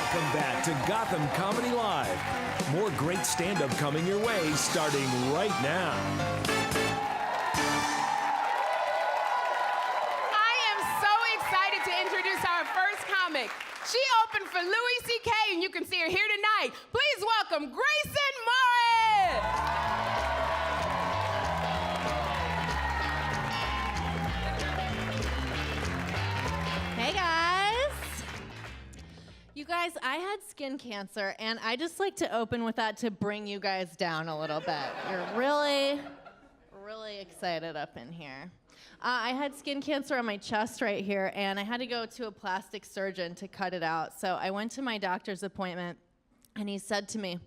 Welcome back to Gotham Comedy Live. More great stand-up coming your way starting right now. I am so excited to introduce our first comic. She opened for Louis C.K. and you can see her here tonight. Please welcome Grayson Morris. Hey guys! You guys, I had skin cancer, and I just like to open with that to bring you guys down a little bit. You're really excited up in here. I had skin cancer on my chest right here, and I had to go to a plastic surgeon to cut it out. So I went to my doctor's appointment, and he said to me,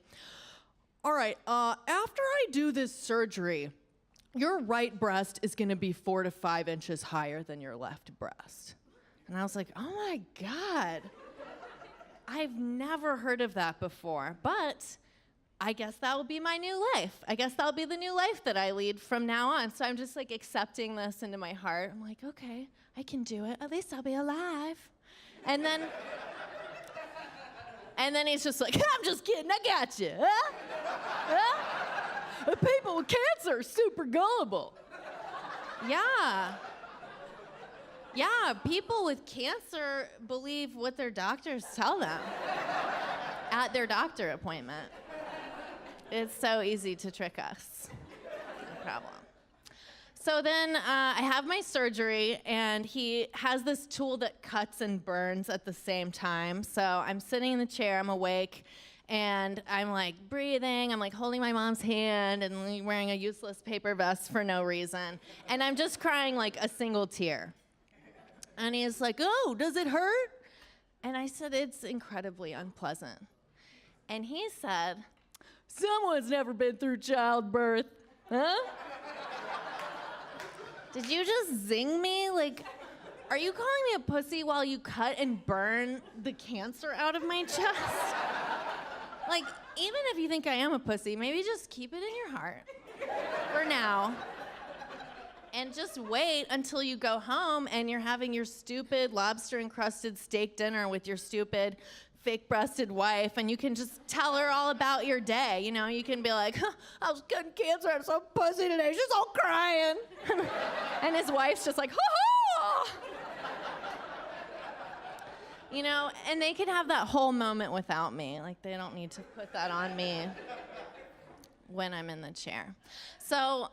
"All right, after I do this surgery, your right breast is gonna be 4 to 5 inches higher than your left breast." And I was like, oh my God, I've never heard of that before, but I guess that will be my new life. I guess that'll be the new life that I lead from now on. So I'm just like accepting this into my heart. I'm like, okay, I can do it. At least I'll be alive. And then he's just like, I'm just kidding, I got you. Huh? Huh? The people with cancer are super gullible. Yeah, people with cancer believe what their doctors tell them at their doctor appointment. It's so easy to trick us. No problem. So then I have my surgery, and he has this tool that cuts and burns at the same time. So I'm sitting in the chair, I'm awake, and I'm like breathing, I'm like holding my mom's hand and wearing a useless paper vest for no reason. And I'm just crying like a single tear. And he's like, oh, does it hurt? And I said, it's incredibly unpleasant. And he said, someone's never been through childbirth, huh? Did you just zing me? Like, are you calling me a pussy while you cut and burn the cancer out of my chest? Like, even if you think I am a pussy, maybe just keep it in your heart for now. And just wait until you go home and you're having your stupid lobster-encrusted steak dinner with your stupid fake-breasted wife, and you can just tell her all about your day. You know, you can be like, I was cutting cancer, I'm so pussy today, she's all crying. And his wife's just like, ha-ha! You know, and they can have that whole moment without me. Like, they don't need to put that on me when I'm in the chair. So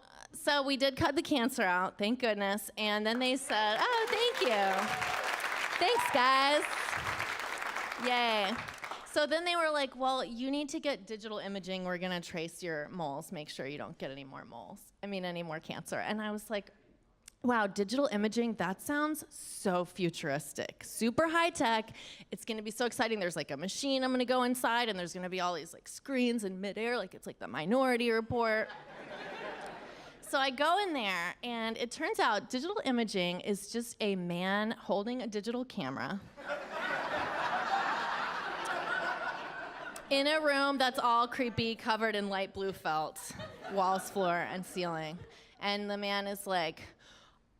we did cut the cancer out, thank goodness. And then they said, oh, thank you. Thanks, guys. Yay. So then they were like, well, you need to get digital imaging. We're gonna trace your moles, make sure you don't get any more any more cancer. And I was like, wow, digital imaging, that sounds so futuristic. Super high tech. It's gonna be so exciting. There's like a machine I'm gonna go inside, and there's gonna be all these like screens in midair, like it's like the Minority Report. So I go in there, and it turns out digital imaging is just a man holding a digital camera in a room that's all creepy, covered in light blue felt, walls, floor, and ceiling. And the man is like,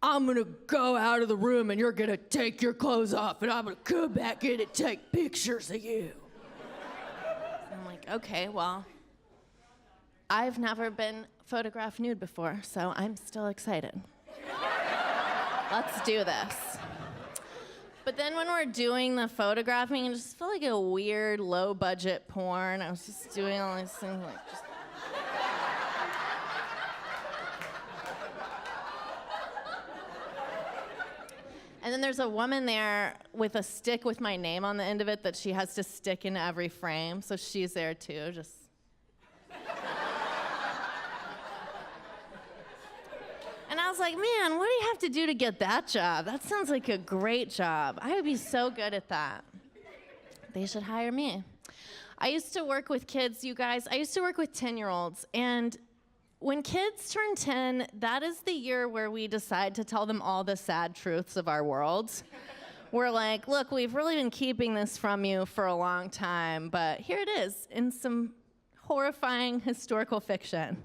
I'm gonna go out of the room, and you're gonna take your clothes off, and I'm gonna come back in and take pictures of you. I'm like, okay, well, I've never been photographed nude before, so I'm still excited. Let's do this. But then when we're doing the photographing, it just felt like a weird, low-budget porn. I was just doing all these things, like, just... And then there's a woman there with a stick with my name on the end of it that she has to stick in every frame, so she's there too, just... And I was like, man, what do you have to do to get that job? That sounds like a great job. I would be so good at that. They should hire me. I used to work with kids, you guys. I used to work with 10-year-olds. And when kids turn 10, that is the year where we decide to tell them all the sad truths of our world. We're like, look, we've really been keeping this from you for a long time, but here it is in some horrifying historical fiction.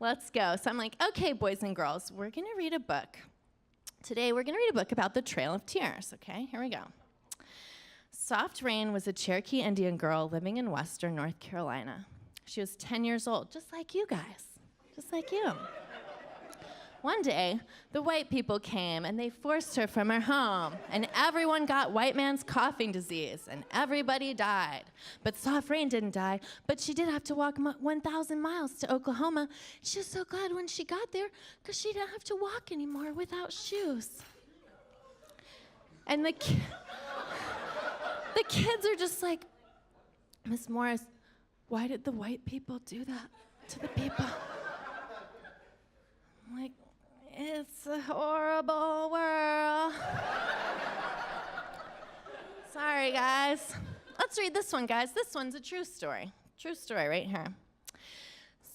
Let's go. So I'm like, okay, boys and girls, we're gonna read a book. Today we're gonna read a book about the Trail of Tears, okay? Here we go. Soft Rain was a Cherokee Indian girl living in western North Carolina. She was 10 years old, just like you guys, just like you. One day, the white people came and they forced her from her home, and everyone got white man's coughing disease, and everybody died. But Soft Rain didn't die, but she did have to walk 1,000 miles to Oklahoma. She was so glad when she got there, because she didn't have to walk anymore without shoes. And the kids are just like, Miss Morris, why did the white people do that to the people? I'm like, it's a horrible world. Sorry, guys. Let's read this one, guys. This one's a true story. True story right here.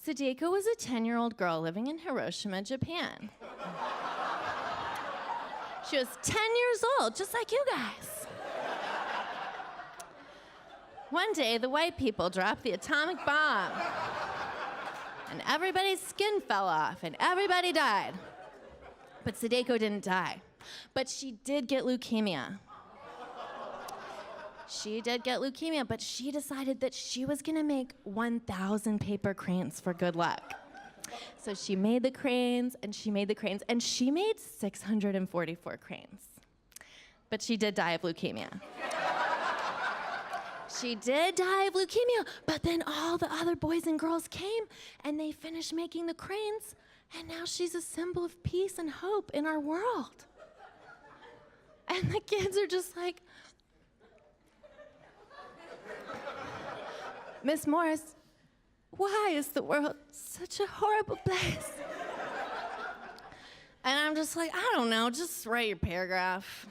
Sadeko was a 10-year-old girl living in Hiroshima, Japan. She was 10 years old, just like you guys. One day, the white people dropped the atomic bomb, and everybody's skin fell off, and everybody died. But Sadeko didn't die. But she did get leukemia. But she decided that she was gonna make 1,000 paper cranes for good luck. So she made the cranes, and she made 644 cranes. But she did die of leukemia. But then all the other boys and girls came, and they finished making the cranes, and now she's a symbol of peace and hope in our world. And the kids are just like, Miss Morris, why is the world such a horrible place? And I'm just like, I don't know, just write your paragraph.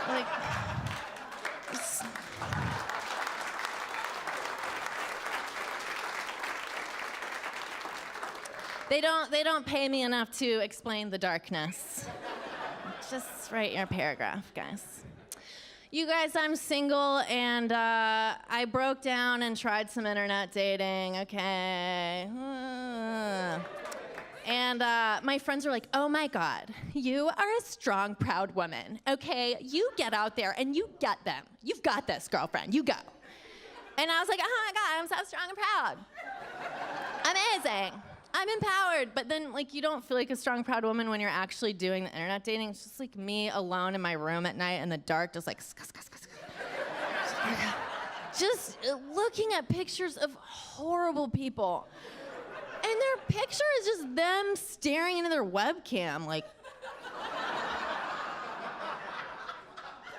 Like, They don't pay me enough to explain the darkness. Just write your paragraph, guys. You guys, I'm single, and I broke down and tried some internet dating, okay? And my friends were like, oh my God, you are a strong, proud woman, okay? You get out there and you get them. You've got this, girlfriend, you go. And I was like, oh my God, I'm so strong and proud. Amazing. I'm empowered, but then like you don't feel like a strong, proud woman when you're actually doing the internet dating. It's just like me alone in my room at night in the dark, just like, just looking at pictures of horrible people. And their picture is just them staring into their webcam, like.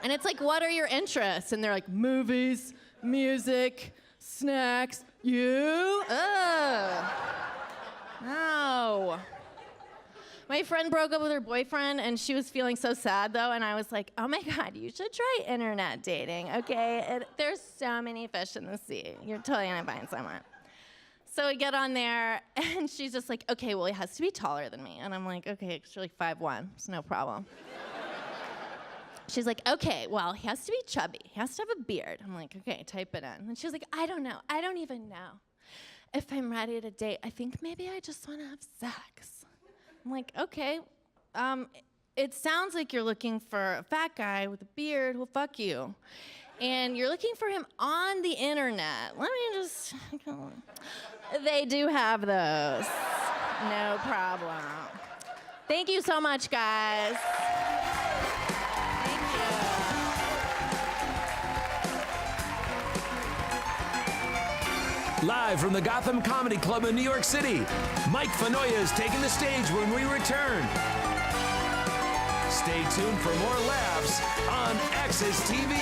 And it's like, what are your interests? And they're like, movies, music, snacks, you? Ugh. No. My friend broke up with her boyfriend, and she was feeling so sad, though, and I was like, oh my God, you should try internet dating, okay? There's so many fish in the sea. You're totally gonna find someone. So we get on there, and she's just like, okay, well, he has to be taller than me. And I'm like, okay, she's like 5'1", it's no problem. She's like, okay, well, he has to be chubby. He has to have a beard. I'm like, okay, type it in. And she was like, I don't know. I don't even know if I'm ready to date. I think maybe I just want to have sex. I'm like, okay. It sounds like you're looking for a fat guy with a beard who'll fuck you. And you're looking for him on the internet. Let me just... They do have those. No problem. Thank you so much, guys. Thank you. Live from the Gotham Comedy Club in New York City, Mike Fanoia is taking the stage when we return. Stay tuned for more laughs on Access TV.